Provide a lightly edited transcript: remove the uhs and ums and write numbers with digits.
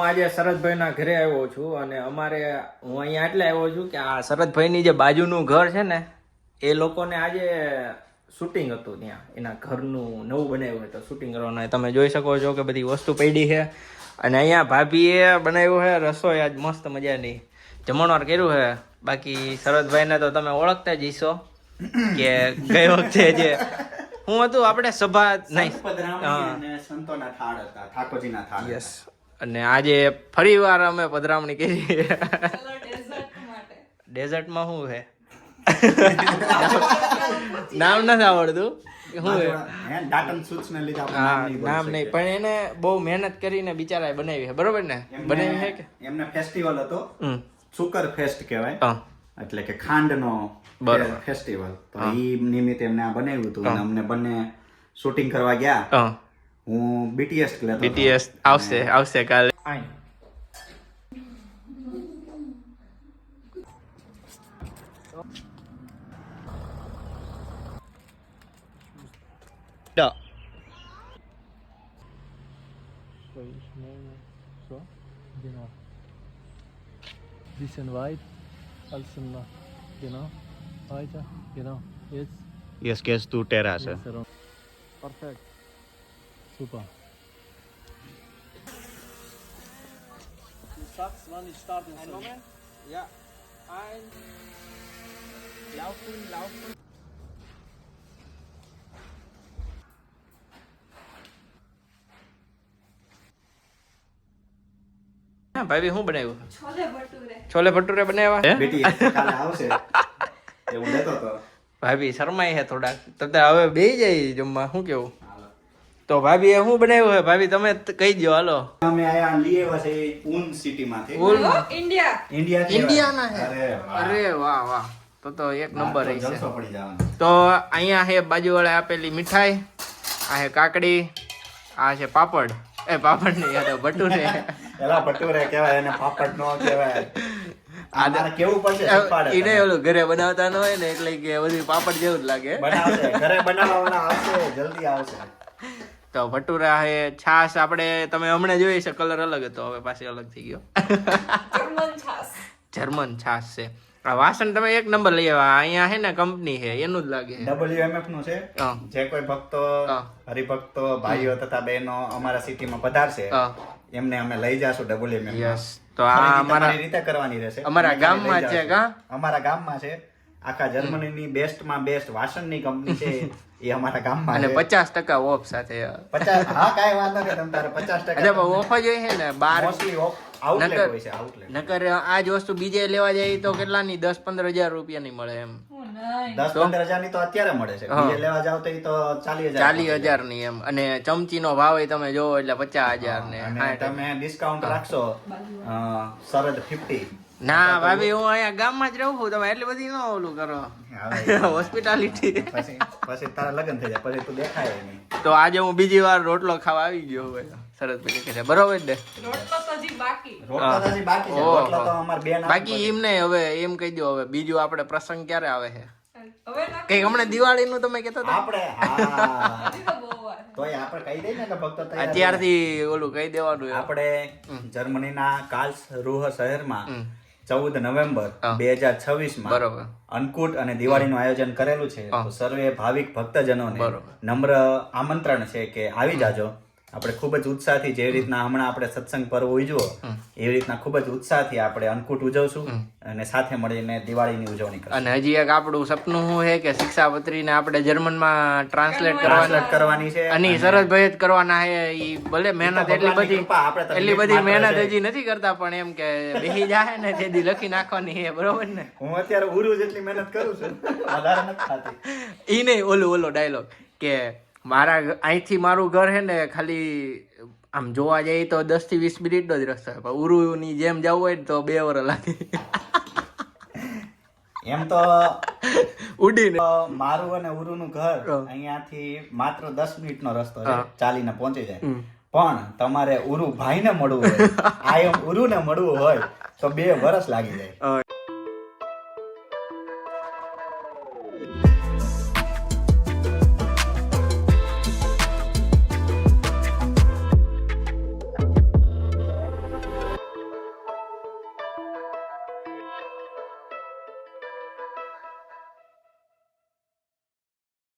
આજે શરદભાઈના ઘરે આવ્યો છું અને અમારે હું અહીંયા એટલે આવ્યો છું કે આ શરદભાઈની જે બાજુનું ઘર છે ને એ લોકોને આજે શૂટિંગ હતું ત્યાં એના ઘરનું નવું બનાવ્યું તો શૂટિંગ કરવાનું તમે જોઈ શકો છો કે બધી વસ્તુ પડી છે અને અહીંયા ભાભીએ બનાવ્યું છે રસોઈ આજ મસ્ત મજાની જમણવાર કર્યું છે. બાકી શરદભાઈને તો તમે ઓળખતા જ હશો કે ગઈ વખતે જે હું હતું આપણે સભા નહીં સંતોના થાળ હતા, ઠાકોરજીના થાળ. યસ અને આજે ફરી વાર અમે પધરામણી કરી ડેઝર્ટમાં શું છે નામ નથી આવડતું શું છે હા નામ નહીં પણ એને બહુ મહેનત કરીને બિચારાએ બનાવી છે બરોબર ને બનાવી છે કે એમને ફેસ્ટિવલ હતો સુકર ફેસ્ટ કહેવાય એટલે કે ખાંડનો ફેસ્ટિવલ તો ઈ નિમિત્તે એમને આ બનાવ્યું હતું અને અમને બંને શૂટિંગ કરવા ગયા. હું બીટીએસ લેતો બીટીએસ આવશે કાલે. Bisschen weit als genau weiter genau jetzt yes case તું ટેરા છે. perfekt super. Du sagst wann ich starten soll. Moment. Ja. Laufen. હા ભાઈ શું બનાવ્યું? છોલે ભટુરે બનાવ્યા. બીટીએસ કાલે આવશે એવું લેતો તો ભાભી શરમાઈ છે થોડાક તો હવે બેહી જાય જમવા. શું કેવું? તો ભાભી શું બનાવ્યું છે? ભાભી તમે કહી દો હાલો. અમે આયા લઈ આવ્યા છે ઊન સિટી માંથી. ઇન્ડિયાના છે. અરે વાહ તો એક નંબર રહી છે. તો અહીંયા છે બાજુવાળા આપેલી મીઠાઈ, આ છે કાકડી, આ છે પાપડ. પાપડ નહીં યાર ભટુરે. એલા ભટુરે કહેવાય એને પાપડ નો કહેવાય. આ કેવું પડશે શીખવાડે. ઈને ઓલું ઘરે બનાવતા ન હોય ને એટલે કે બધું પાપડ જેવું જ લાગે. બનાવશે ઘરે બનાવવાના આવશે જલ્દી આવશે. તો ભટુરા છે, છાશ આપણે તમે હમણાં જોઈ છે કલર અલગ હતો હવે પાછી અલગ થઈ ગયો. જર્મન છાશ છે. આ વાસણ તમે એક નંબર લઈ આવ્યા. અહીંયા છે ને કંપની છે એનું જ લાગે. WMF નું છે. જે કોઈ ભક્તો હરિભક્તો ભાઈઓ તથા બહેનો અમારા સિટીમાં પધારશે એમને અમે લઈ જાશું WMF. યસ તો આ અમારા રીતે કરવાની રહેશે. અમારા ગામમાં છે કા? અમારા ગામમાં છે. આખા જર્મનીની બેસ્ટમાં બેસ્ટ વાસણની કંપની છે એ અમારા ગામમાં અને 50% ઓફ સાથે. 50 હા કાઈ વાંધો નહીં તમ તારે 50% અરે ઓફ જ હોય છે ને બાર મોસ્ટલી ઓફ આઉટલેટ હોય છે આઉટલેટ. નકર આ જ વસ્તુ બીજે લેવા જાય તો કેટલાની 10-15 હજાર રૂપિયાની મળે એમ. 10-15 હજારની તો અત્યારે મળે છે. બીજે લેવા જાવ તો ઈ તો 40,000 ની એમ. અને ચમચીનો ભાવ તમે જોવો એટલે 50,000 ને. અને તમે ડિસ્કાઉન્ટ રાખશો સરદ 50. ના ભાભી હું અહીંયા ગામમાં જ રહું છું. તમે એટલી બધી ન ઓલું કરો હોસ્પિટાલિટી. પછી તારા લગ્ન થઈ જાય પછી તું દેખાય નહીં. તો આજે હું બીજી વાર રોટલો ખાવા આવી ગયો હોય શરદભાઈ કહે છે બરોબર ને? બાકી એમ નહીં હવે એમ કહી દો હવે બીજું આપણે પ્રસંગ ક્યારે આવે છે? કઈક હમણાં દિવાળી નું તમે કહેતા હતા તોય આપણે કહી દઈએ ને કે ભક્તો અત્યારથી ઓલું કહી દેવાનું. આપણે જર્મનીના કાર્લસરૂહે શહેરમાં 14 નવેમ્બર 2026 માં બરોબર અન્નકૂટ અને દિવાળીનું આયોજન કરેલું છે. તો સર્વે ભાવિક ભક્તજનોને નમ્ર આમંત્રણ છે કે આવી જાજો. આપણે ખૂબ જ ઉત્સાહથી જેવી રીતના હમણાં આપણે સત્સંગ પર્વ ઉજવો એવી રીતના ખૂબ જ ઉત્સાહથી આપણે અન્નકૂટ ઉજવશું અને સાથે મળીને દિવાળીની ઉજવણી કરશું. અને હજી એક આપણું સપનું શું છે કે શિક્ષાપત્રીને આપણે જર્મનમાં ટ્રાન્સલેટ કરવાની છે અને શરદભાઈ જ કરવાના છે. ઈ ભલે મહેનત એટલી બધી મહેનત હજી નથી કરતા પણ એમ કે બેહી જાય ને તેથી લખી નાખવાની છે બરોબર ને? હું અત્યારે ઉરુ જેટલી મહેનત કરું છું વધારે નથી થતી. ઈ નહીં ઓલો ડાયલોગ કે મારા અહીંથી મારું ઘર છે ને ખાલી આમ જોવા જઈએ તો 10 થી 20 મિનિટનો જ રસ્તો છે. ઉરુની જેમ જવું હોય ને તો 2 વર્ષ લાગે. એમ તો ઉડીને મારું અને ઉરુનું ઘર અહીંયાથી માત્ર 10 મિનિટનો રસ્તો છે. ચાલીને પહોંચી જાય. પણ તમારે ઉરુ ભાઈને મળવું હોય આ એમ ઉરુને મળવું હોય તો 2 વર્ષ લાગી જાય.